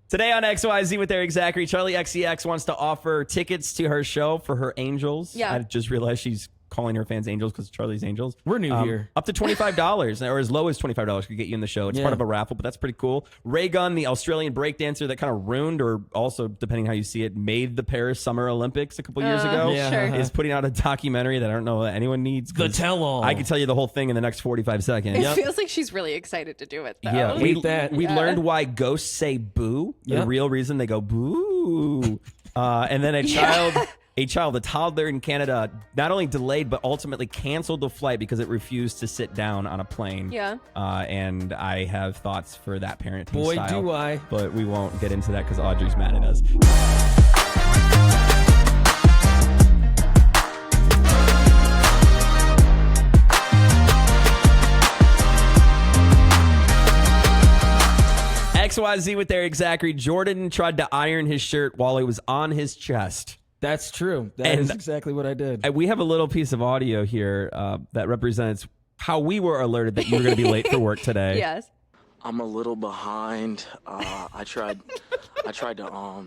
Today on XYZ with Erik Zachary, Charli XCX wants to offer tickets to her show for her Angels. Yeah. I just realized she's calling her fans Angels because Charli's Angels. We're new here. Up to $25 or as low as $25 could get you in the show. It's part of a raffle, but that's pretty cool. RayGun, the Australian breakdancer that kind of ruined or also, depending how you see it, made the Paris Summer Olympics a couple years ago, is putting out a documentary that I don't know that anyone needs. The tell-all. I can tell you the whole thing in the next 45 seconds. It feels like she's really excited to do it, though. Yeah, we Yeah. learned why ghosts say boo. The real reason they go boo. And then a toddler in Canada, not only delayed but ultimately canceled the flight because it refused to sit down on a plane. Yeah. And I have thoughts for that parenting Boy, style. do I. But we won't get into that because Audrey's mad at us. XYZ with Erik Zachary. Jordan tried to iron his shirt while it was on his chest. That's true. That is exactly what I did. We have a little piece of audio here that represents how we were alerted that you were going to be late for work today. Yes. I'm a little behind. I tried to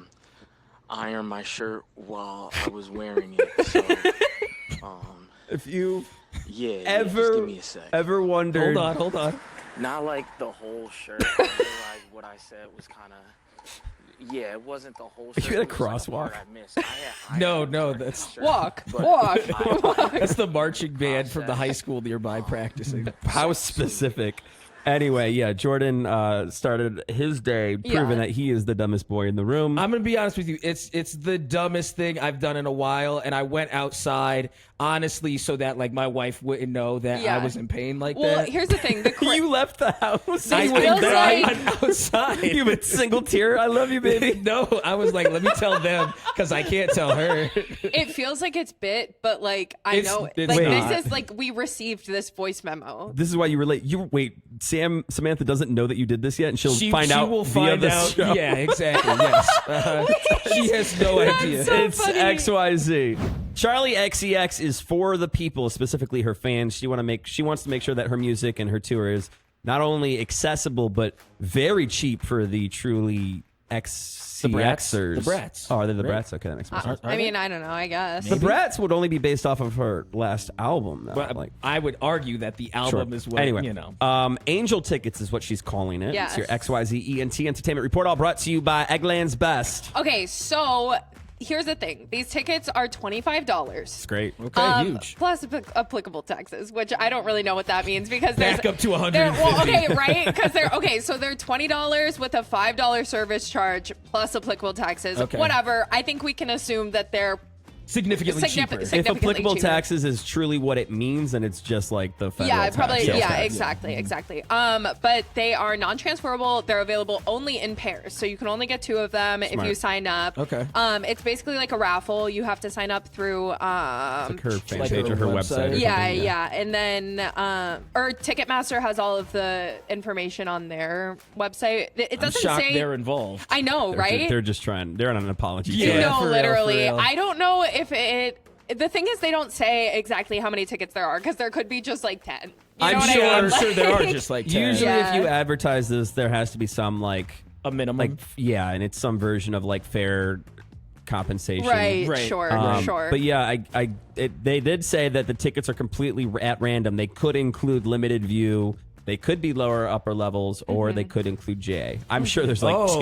iron my shirt while I was wearing it. So, If you just give me a sec. ever wondered, Hold on. Not like the whole shirt. I realized what I said was kind of. Yeah, it wasn't the whole shirt. You had a it was crosswalk? Like a part I missed. I had No, ironed that's shirt, Walk. but Walk. that's the marching band from the high school nearby practicing. how specific. Anyway, Jordan started his day proving that he is the dumbest boy in the room. I'm gonna be honest with you. It's the dumbest thing I've done in a while, and I went outside honestly so that like my wife wouldn't know that I was in pain like Well, that. here's the thing. You left the house. I feels went like- outside. You have a single tear. I love you, baby. No, I was like, let me tell them because I can't tell her. It feels like it's bit, but like I It's- know, it's like not. this is like we received this voice memo. This is why you relate. Samantha doesn't know that you did this yet, and she'll She find out will via find the out. show. Yeah, exactly. Yes. She has no idea. so It's funny. XYZ. Charli XCX is for the people, specifically her fans. She wants to make sure that her music and her tour is not only accessible but very cheap for the truly XCXers. The brats. Oh, are they the brats? Okay, that makes more sense. I mean, I don't know. I guess. The brats would only be based off of her last album, though. But I would argue that the album is what, anyway, you know. Angel Tickets is what she's calling it. Yes. It's your XYZ ENT Entertainment Report, all brought to you by Eggland's Best. Okay, so here's the thing. These tickets are $25. It's great. Okay, huge. Plus applicable taxes, which I don't really know what that means because Back up to $150. Well, okay, right? Because so they're $20 with a $5 service charge plus applicable taxes. Okay. Whatever. I think we can assume that they're Significantly cheaper. If significantly applicable cheaper. taxes is truly what it means, then it's just like the federal Yeah, tax. probably. sales Yeah, tax. exactly. But they are non-transferable. They're available only in pairs, so you can only get 2 of them if you sign up. Okay. It's basically like a raffle. You have to sign up through. Like her fan Like page her or her website. website. or Yeah, something, yeah, and then or Ticketmaster has all of the information on their website. It I'm doesn't shocked say. they're involved. I know, right? They're just trying. They're on an apology. Yeah. tour. No, for real, literally. for real. I don't know if it. The thing is, they don't say exactly how many tickets there are because there could be just like 10. You know I'm what sure- I mean? I'm sure there are Like- just like 10. Usually, Yeah. if you advertise this, there has to be some like a minimum. and it's some version of like fair compensation. Right, Right. sure. But yeah, they did say that the tickets are completely at random. They could include limited view. They could be lower upper levels, or they could include GA. I'm sure there's like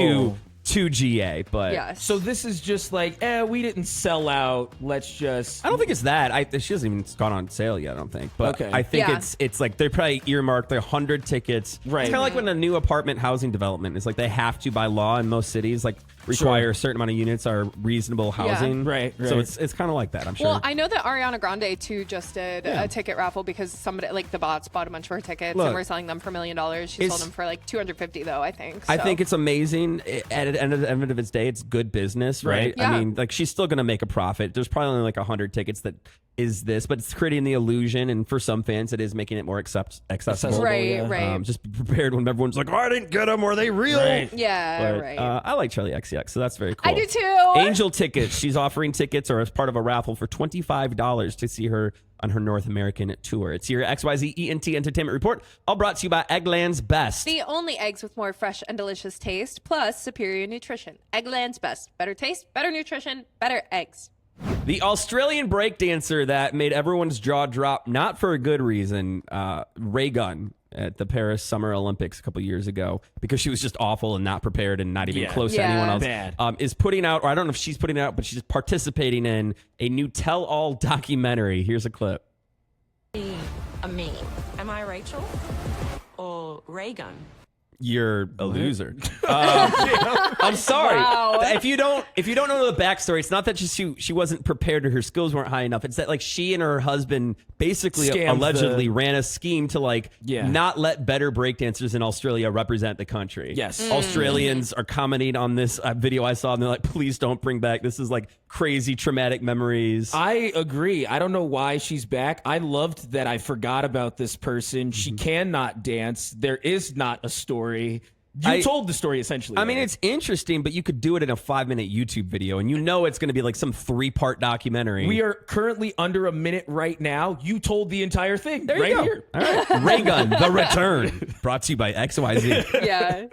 two GA, but Yes. So this is just like, we didn't sell out. Let's just. I don't think it's that. She hasn't even gone on sale yet, I don't think. But Okay. I think Yeah. it's like they're probably earmarked 100 tickets. Right. It's kind of like when a new apartment housing development is like they have to by law in most cities like require a certain amount of units are reasonable housing. Right, So right. it's kind of like that, I'm sure. Well, I know that Ariana Grande too just did a ticket raffle because somebody like the bots bought a bunch of her tickets Look, and we're selling them for $1 million. She sold them for like $250 though, I think. I So. think it's amazing. At the end of its day, it's good business, right? Yeah. I mean, like she's still going to make a profit. There's probably only like 100 tickets that is this, but it's creating the illusion, and for some fans, it is making it more accessible. Right, right. Just be prepared when everyone's like, "Oh, I didn't get them. Are they real?" Right. Yeah, But, right. I like Charli XCX, so that's very cool. I do too. Angel tickets. She's offering tickets or as part of a raffle for $25 to see her on her North American tour. It's your XYZ ENT Entertainment Report, all brought to you by Eggland's Best. The only eggs with more fresh and delicious taste, plus superior nutrition. Eggland's Best. Better taste, better nutrition, better eggs. The Australian breakdancer that made everyone's jaw drop, not for a good reason, RayGun at the Paris Summer Olympics a couple years ago, because she was just awful and not prepared and not even close to anyone else. Bad. Is putting out, or I don't know if she's putting it out, but she's participating in a new tell-all documentary. Here's a clip. A me. Am I Rachel or RayGun? You're a loser. I'm sorry. Wow. If you don't know the backstory, it's not that she wasn't prepared or her skills weren't high enough. It's that like she and her husband basically allegedly ran a scheme to not let better breakdancers in Australia represent the country. Yes. Australians are commenting on this video I saw, and they're like, please don't bring back. This is like crazy traumatic memories. I agree. I don't know why she's back. I loved that I forgot about this person. She cannot dance. There is not a story. You told the story essentially. I mean, it's interesting, but you could do it in a 5-minute YouTube video, and it's going to be like some 3-part documentary. We are currently under a minute right now. You told the entire thing There you go. here. All right. RayGun, The Return, brought to you by XYZ. Yeah.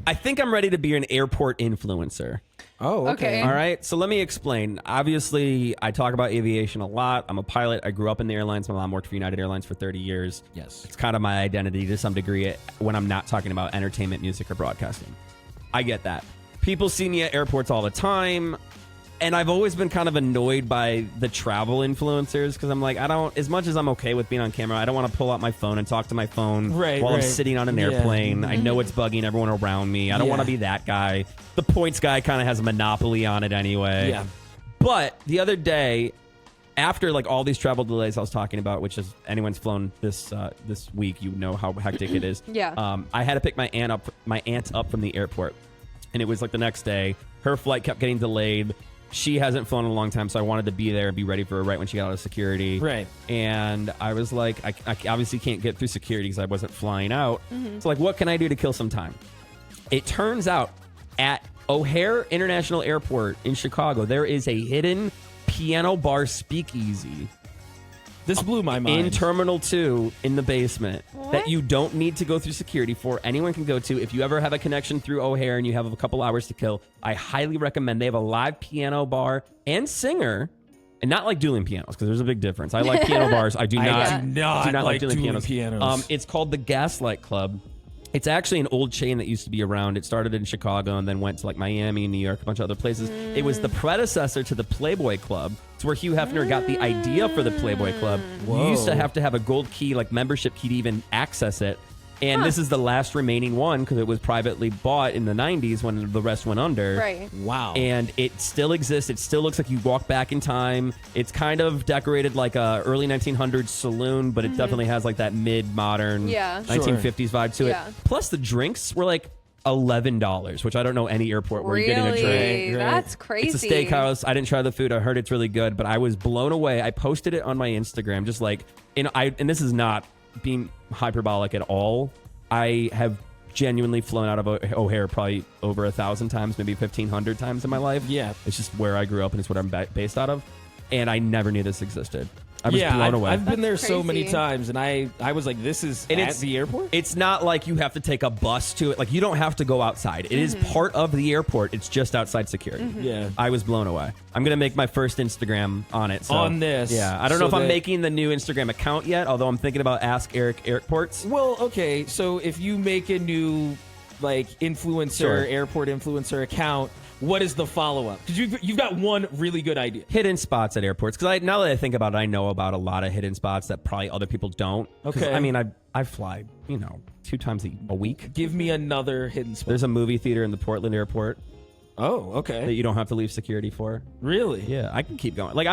I think I'm ready to be an airport influencer. Oh, Okay. All right. So let me explain. Obviously, I talk about aviation a lot. I'm a pilot. I grew up in the airlines. My mom worked for United Airlines for 30 years. Yes. It's kind of my identity to some degree when I'm not talking about entertainment, music, or broadcasting. I get that. People see me at airports all the time. And I've always been kind of annoyed by the travel influencers because I'm like, as much as I'm okay with being on camera, I don't want to pull out my phone and talk to my phone while I'm sitting on an airplane. I know it's bugging everyone around me. I don't want to be that guy. The points guy kind of has a monopoly on it anyway. Yeah. But the other day, after like all these travel delays I was talking about, which is anyone's flown this week, you know how hectic it is. Yeah. I had to pick my aunt up from the airport, and it was like the next day. Her flight kept getting delayed. She hasn't flown in a long time, so I wanted to be there and be ready for her right when she got out of security. Right. And I was like, I obviously can't get through security because I wasn't flying out. So like, what can I do to kill some time? It turns out at O'Hare International Airport in Chicago, there is a hidden piano bar speakeasy. This blew my mind. In Terminal 2 in the basement that you don't need to go through security for. Anyone can go to. If you ever have a connection through O'Hare and you have a couple hours to kill, I highly recommend. They have a live piano bar and singer. And not like dueling pianos, because there's a big difference. I like piano bars. I do not like dueling pianos. It's called the Gaslight Club. It's actually an old chain that used to be around. It started in Chicago and then went to like Miami, New York, a bunch of other places. It was the predecessor to the Playboy Club. It's where Hugh Hefner got the idea for the Playboy Club. You used to have a gold key, like membership key to even access it. And this is the last remaining one because it was privately bought in the 90s when the rest went under. Right. Wow. And it still exists. It still looks like you walk back in time. It's kind of decorated like a early 1900s saloon, but it definitely has like that mid-modern 1950s vibe to it. Plus the drinks were like $11, which I don't know any airport where you're getting a drink. That's crazy. It's a steakhouse. I didn't try the food. I heard it's really good, but I was blown away. I posted it on my Instagram just like, and this is not being hyperbolic at all. I have genuinely flown out of O'Hare probably over 1,000 times, maybe 1,500 times in my life. Yeah. It's just where I grew up and it's what I'm based out of. And I never knew this existed. I was blown away. I've been there so crazy. many times, and I was like, this is at the airport? It's not like you have to take a bus to it. Like, you don't have to go outside. It is part of the airport. It's just outside security. Yeah. I was blown away. I'm going to make my first Instagram on it. So, on this. Yeah. I don't know if I'm making the new Instagram account yet, although I'm thinking about Ask Erik Airports. Well, okay. So if you make a new, like, airport influencer account, what is the follow-up? Because you've got one really good idea. Hidden spots at airports. Because now that I think about it, I know about a lot of hidden spots that probably other people don't. Okay. I mean, I fly, 2 times a week. Give me another hidden spot. There's a movie theater in the Portland airport. Oh, okay. that you don't have to leave security for. Really? Yeah, I can keep going. Like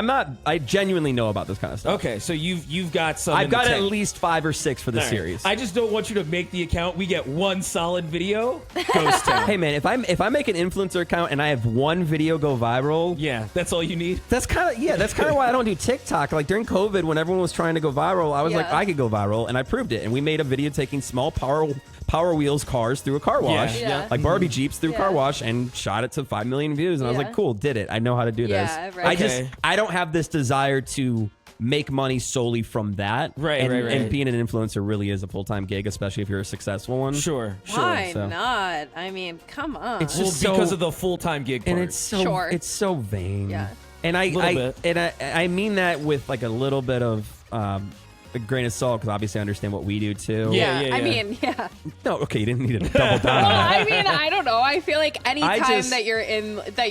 I genuinely know about this kind of stuff. Okay, so you've got some. I've got at least 5 or 6 for the series. I just don't want you to make the account. We get one solid video. Ghost town. Hey man, if I make an influencer account and I have one video go viral, Yeah, that's all you need. that's kind of why I don't do TikTok. Like during COVID, when everyone was trying to go viral, I was like, I could go viral, and I proved it. And we made a video taking small Power Wheels cars through a car wash, Yeah. like Barbie Jeeps through a car wash, and shot it to 5 million views. And I was like, cool, did it. I know how to do this. Right. I don't have this desire to make money solely from that. Right. And being an influencer really is a full-time gig, especially if you're a successful one. Sure. Why so. not? I mean, come on. It's Well, just because so- of the full-time gig part. And it's so vain. Yeah. And Little bit. I mean that with like a little bit of a grain of salt, because obviously I understand what we do too. Yeah. I mean, yeah. No, okay, you didn't need to double down Well, on that. I mean, I don't know. I feel like anytime just- that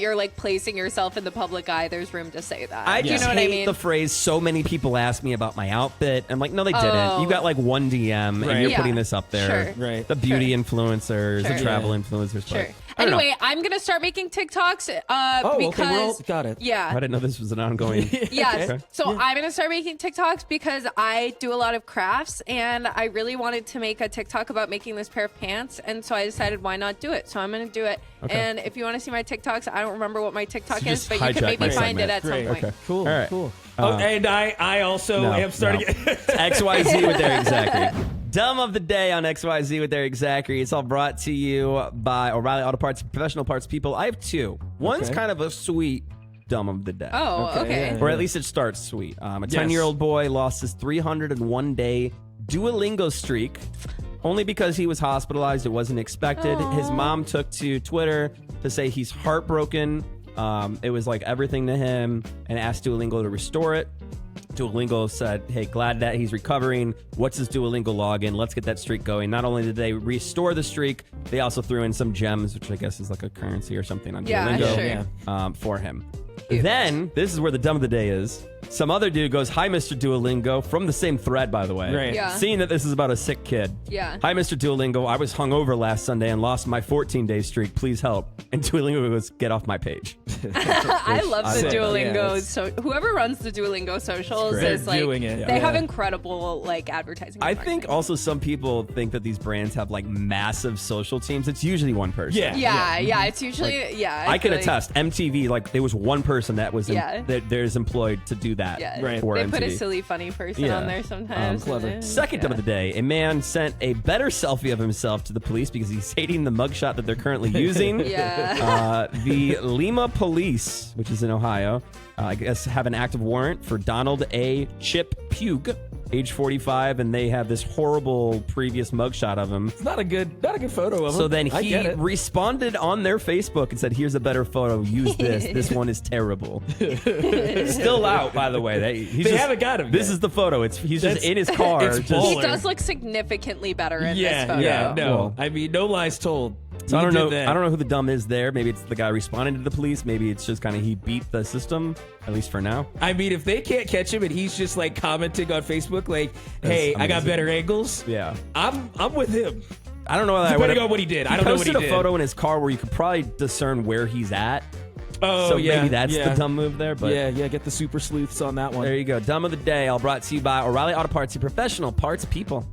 you're like placing yourself in the public eye, there's room to say that. I you just know what hate I mean? the phrase. So many people ask me about my outfit. I'm like, no, they didn't. You got like one DM, and you're Yeah. putting this up there. Sure. Right. The beauty influencers, the Sure. travel influencers. Sure. But I don't know. Anyway, I'm gonna start making TikToks okay, because got it. I yeah. didn't know this was an ongoing. Yes. Okay. So I'm going to start making TikToks because I do a lot of crafts and I really wanted to make a TikTok about making this pair of pants. And so I decided, why not do it? So I'm going to do it. Okay. And if you want to see my TikToks, I don't remember what my TikTok So is, just but you can hijack maybe my find it segment. at some Great. point. Okay. Cool. All right. Cool. And I also am starting. No. XYZ with Erik Zachary. Dumb of the day on XYZ with Erik Zachary. It's all brought to you by O'Reilly Auto Parts, professional parts people. I have 2. One's kind of a sweet dumb of the day. Oh, okay. yeah. Or at least it starts sweet. A 10-year-old boy lost his 301-day Duolingo streak only because he was hospitalized. It wasn't expected. His mom took to Twitter to say he's heartbroken. It was like everything to him, and asked Duolingo to restore it. Duolingo said, hey, glad that he's recovering. What's his Duolingo login? Let's get that streak going. Not only did they restore the streak, they also threw in some gems, which I guess is like a currency or something on Duolingo for him. Then, this is where the dumb of the day is. Some other dude goes, hi, Mr. Duolingo, from the same thread, by the way. Right. Yeah. Seeing that this is about a sick kid. Yeah. Hi, Mr. Duolingo. I was hungover last Sunday and lost my 14-day streak. Please help. And Duolingo goes, get off my page. I love the Sick. Duolingo. Yeah, So whoever runs the Duolingo socials They're is like, doing it. they Yeah. have incredible like advertising. I and think marketing. also some people think that these brands have like massive social teams. It's usually one person. Yeah, it's usually I can feel like- attest. MTV, like there was one person that was that there's employed to do that. Yeah, Right. For they MTV. put a silly, funny person on there sometimes. clever. and then- Second dumb of the day, a man sent a better selfie of himself to the police because he's hating the mugshot that they're currently using. Yeah. The Lima Police, which is in Ohio, I guess have an active warrant for Donald A. Chip Pugh, age 45, and they have this horrible previous mugshot of him. It's not a good photo of him. So then I he get it. responded on their Facebook and said, here's a better photo. Use this. This one is terrible. Still out, by the way. They haven't got him This yet. is the photo. He's just in his car. it's just- baller. He does look significantly better in this photo. Yeah, no. Well- I mean, no lies told. So I He don't did know. that. I don't know who the dumb is there. Maybe it's the guy responding to the police. Maybe it's just kind of he beat the system, at least for now. I mean, if they can't catch him and he's just like commenting on Facebook, like, "Hey, I got amazing. better angles." Yeah. I'm with him. I don't know. Depending on what he did. I don't know what he posted did. a photo in his car where you could probably discern where he's at. Oh, So yeah, maybe that's yeah. the dumb move there. But yeah, get the super sleuths on that one. there you go. Dumb of the day, all brought to you by O'Reilly Auto Parts, your professional parts people.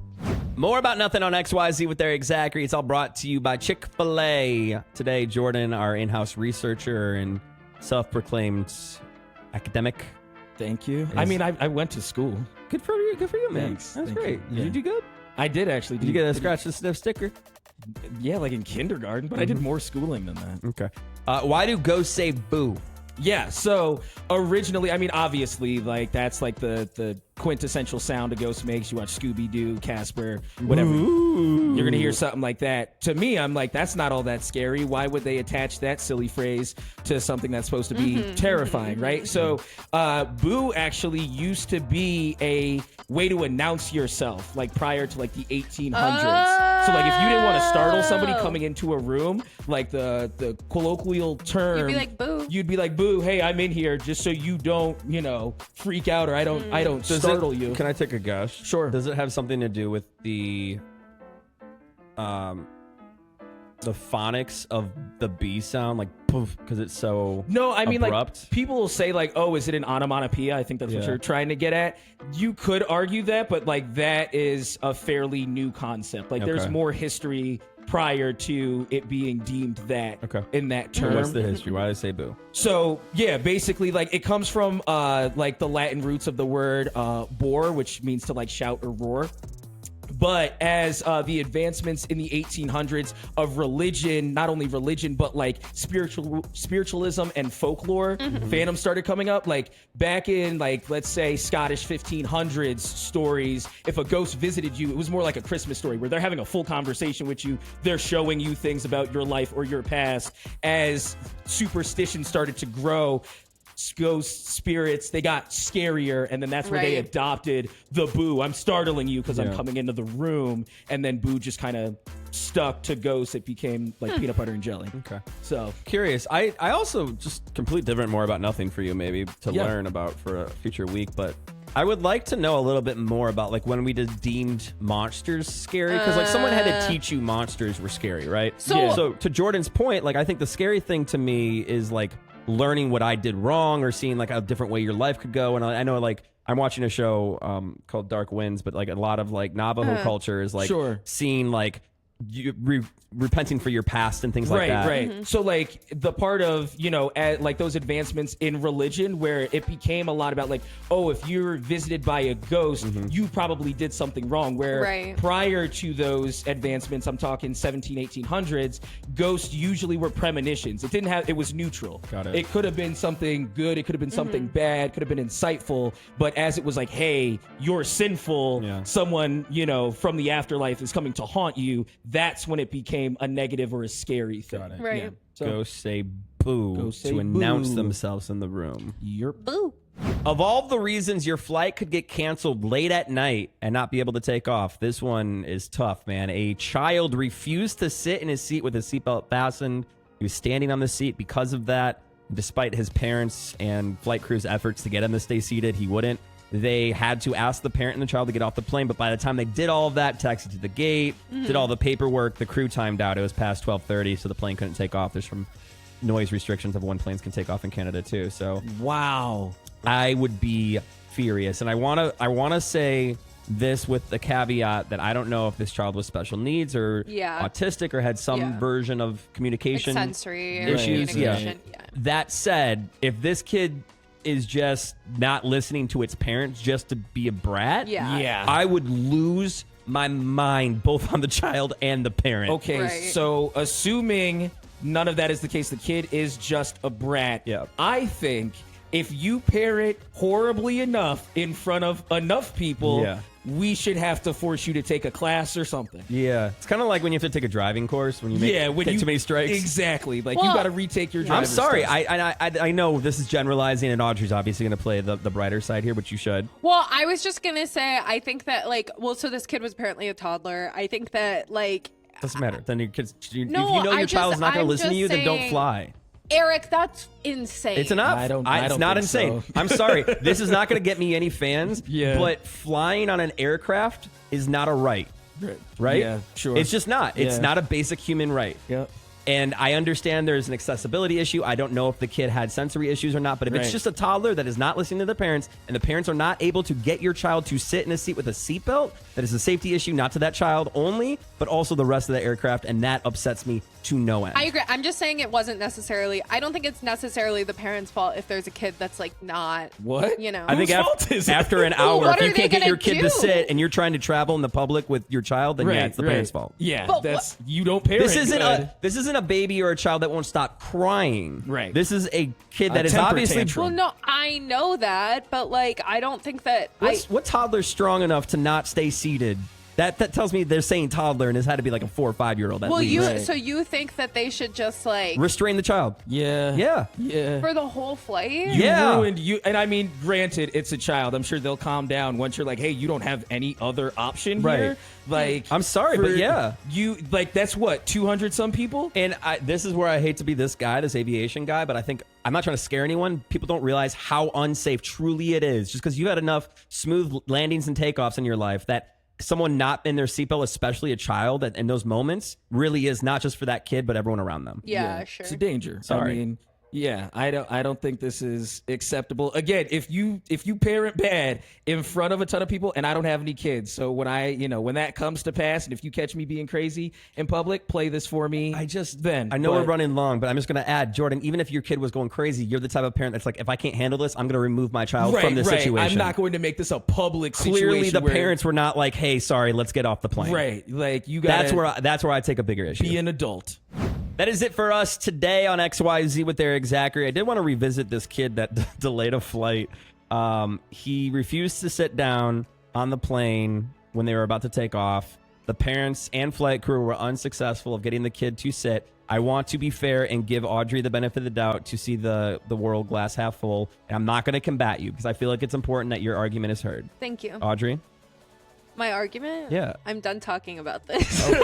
More about nothing on XYZ with Erik Zachary. It's all brought to you by Chick-fil-A. Today, Jordan, our in-house researcher and self-proclaimed academic. Thank you. I mean, I went to school. Good for you. Good for you, man. Thanks. That's Thank great. you. Did you Yeah. do good? I did actually. Did you get a scratch and sniff sticker? Yeah, like in kindergarten, but I did more schooling than that. Okay. Why do ghosts say boo? Yeah, so originally, I mean, obviously, like that's like the quintessential sound a ghost makes. You watch Scooby-Doo, Casper, whatever. You're gonna hear something like that. To me, I'm like, that's not all that scary. Why would they attach that silly phrase to something that's supposed to be terrifying, right? So, boo actually used to be a way to announce yourself, like prior to like the 1800s. So, like, if you didn't want to startle somebody coming into a room, like the colloquial term, You'd be like, boo. You'd be like, boo, hey, I'm in here, just so you don't, freak out or I don't startle you. Can I take a guess? Sure. Does it have something to do with the phonics of the B sound, like poof, because it's so No, I mean, abrupt. like, people will say, like, oh, is it an onomatopoeia? I think that's what you're trying to get at. You could argue that, but, like, that is a fairly new concept. Like, there's more history prior to it being deemed that in that term. What's the history? Why do they say boo? So, yeah, basically, like, it comes from, like, the Latin roots of the word bore, which means to, like, shout or roar. But as the advancements in the 1800s of religion, not only religion, but like spiritualism and folklore, phantoms started coming up. Like back in, like, let's say Scottish 1500s stories, if a ghost visited you, it was more like a Christmas story where they're having a full conversation with you. They're showing you things about your life or your past. As superstition started to grow, ghosts, spirits, they got scarier, and then that's where they adopted the boo. I'm startling you because I'm coming into the room, and then boo just kind of stuck to ghosts. It became like peanut butter and jelly. Okay. So curious. I also just complete different, more about nothing for you maybe to learn about for a future week, but I would like to know a little bit more about like when we just deemed monsters scary, because like someone had to teach you monsters were scary, right? So to Jordan's point, like I think the scary thing to me is like learning what I did wrong or seeing like a different way your life could go. And I know like I'm watching a show called Dark Winds, but like a lot of like Navajo culture is like seeing like you repenting for your past and things like that. Right. So like the part of, you know, like those advancements in religion where it became a lot about like, oh, if you're visited by a ghost, you probably did something wrong. Where prior to those advancements, I'm talking 1800s, ghosts usually were premonitions. It was neutral. Got it. It could have been something good. It could have been something bad. Could have been insightful. But as it was like, hey, you're sinful. Someone, you know, from the afterlife is coming to haunt you. That's when it became a negative or a scary thing. Got it. Right. Yeah. So, Ghosts say boo to announce themselves in the room. Boo. Of all the reasons your flight could get canceled late at night and not be able to take off, this one is tough, man. A child refused to sit in his seat with his seatbelt fastened. He was standing on the seat because of that. Despite his parents' and flight crew's efforts to get him to stay seated, he wouldn't. They had to ask the parent and the child to get off the plane, but by the time they did all of that, taxied to the gate, did all the paperwork, the crew timed out. It was past 12:30, so the plane couldn't take off. There's some noise restrictions of when planes can take off in Canada too. So wow, I would be furious, and I wanna say this with the caveat that I don't know if this child was special needs or autistic or had some version of communication like sensory issues. Communication. That said, if this kid is just not listening to its parents just to be a brat, I would lose my mind both on the child and the parent. Okay, so assuming none of that is the case, the kid is just a brat. I think if you parent horribly enough in front of enough people, we should have to force you to take a class or something. Yeah. It's kind of like when you have to take a driving course when you take too many strikes. Exactly. Like, you got to retake your driver's I'm sorry. test. I know this is generalizing, and Audrey's obviously going to play the brighter side here, but you should. Well, I was just going to say, I think that, like, so this kid was apparently a toddler. I think that, like... Doesn't matter. Then your kids... if you know your child is not going to listen to you, then don't fly. Eric, that's insane. It's enough. It's not insane. So. I'm sorry. This is not going to get me any fans. But flying on an aircraft is not a right. Right? Yeah, sure. It's just not. It's not a basic human right. Yep. And I understand there's an accessibility issue. I don't know if the kid had sensory issues or not, but if it's just a toddler that is not listening to their parents and the parents are not able to get your child to sit in a seat with a seatbelt, that is a safety issue, not to that child only, but also the rest of the aircraft, and that upsets me to no end. I agree. I'm just saying it wasn't necessarily, I don't think it's necessarily the parents' fault if there's a kid that's like not, you know. I think after an hour, if you can't get your kid to sit and you're trying to travel in the public with your child, then it's the parents' fault. Yeah, but you don't parent. This isn't a baby or a child that won't stop crying. Right. This is a kid that is obviously... tantrum. Well, no, I know that, but like, I don't think that... What toddler's strong enough to not stay seated? That tells me they're saying toddler, and it's had to be like a 4 or 5 year old. So you think that they should just like restrain the child? Yeah. For the whole flight? You ruined you. And I mean, granted, it's a child. I'm sure they'll calm down once you're like, hey, you don't have any other option here. Like, I'm sorry, but you like that's what 200 some people. And this is where I hate to be this aviation guy, but I think I'm not trying to scare anyone. People don't realize how unsafe truly it is, just because you had enough smooth landings and takeoffs in your life that someone not in their seatbelt, especially a child, in those moments, really is not just for that kid, but everyone around them. Yeah, sure. It's a danger. Sorry. I mean, yeah, I don't think this is acceptable. Again, if you parent bad in front of a ton of people, and I don't have any kids, so when when that comes to pass, and if you catch me being crazy in public, play this for me. I know we're running long, but I'm just going to add, Jordan, even if your kid was going crazy, you're the type of parent that's like, if I can't handle this, I'm going to remove my child from this situation. I'm not going to make this a public situation. Clearly, the parents were not like, hey, sorry, let's get off the plane. Right. Like, you got that's where I take a bigger issue. Be an adult. That is it for us today on XYZ with Erik Zachary. I did want to revisit this kid that delayed a flight. He refused to sit down on the plane when they were about to take off. The parents and flight crew were unsuccessful of getting the kid to sit. I want to be fair and give Audrey the benefit of the doubt to see the world glass half full. And I'm not going to combat you because I feel like it's important that your argument is heard. Thank you. Audrey? My argument? Yeah. I'm done talking about this. Okay.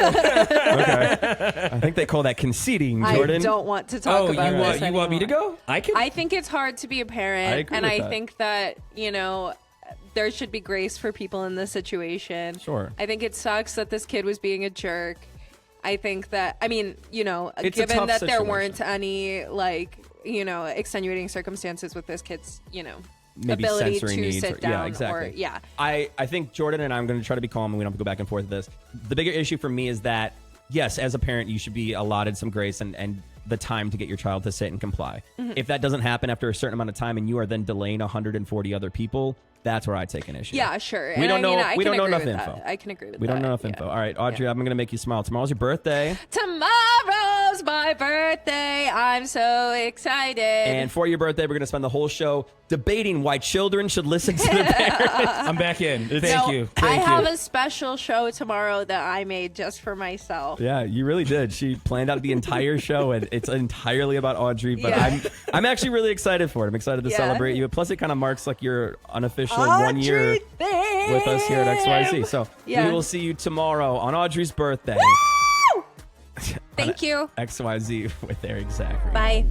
I think they call that conceding, Jordan. I don't want to talk about this anymore. You want me to go? I think it's hard to be a parent. I think that, there should be grace for people in this situation. Sure. I think it sucks that this kid was being a jerk. I think that, given that there weren't any, extenuating circumstances with this kid's, maybe ability sensory to needs sit down. Yeah, exactly. Or. I think Jordan and I'm going to try to be calm and we don't have to go back and forth with this. The bigger issue for me is that, yes, as a parent, you should be allotted some grace and the time to get your child to sit and comply. Mm-hmm. If that doesn't happen after a certain amount of time and you are then delaying 140 other people, that's where I take an issue. Yeah, sure. We don't know enough info. That. I can agree with that. We don't know enough info. All right, Audrey, I'm going to make you smile. Tomorrow's your birthday. Tomorrow's my birthday. I'm so excited. And for your birthday, we're going to spend the whole show debating why children should listen to their parents. I'm back in. Thank you. I have a special show tomorrow that I made just for myself. Yeah, you really did. She planned out the entire show, and it's entirely about Audrey. But I'm actually really excited for it. I'm excited to celebrate you. Plus, it kind of marks like your unofficial 1 year with us here at XYZ. So we will see you tomorrow on Audrey's birthday. Thank you. XYZ with Erik Zachary. Bye.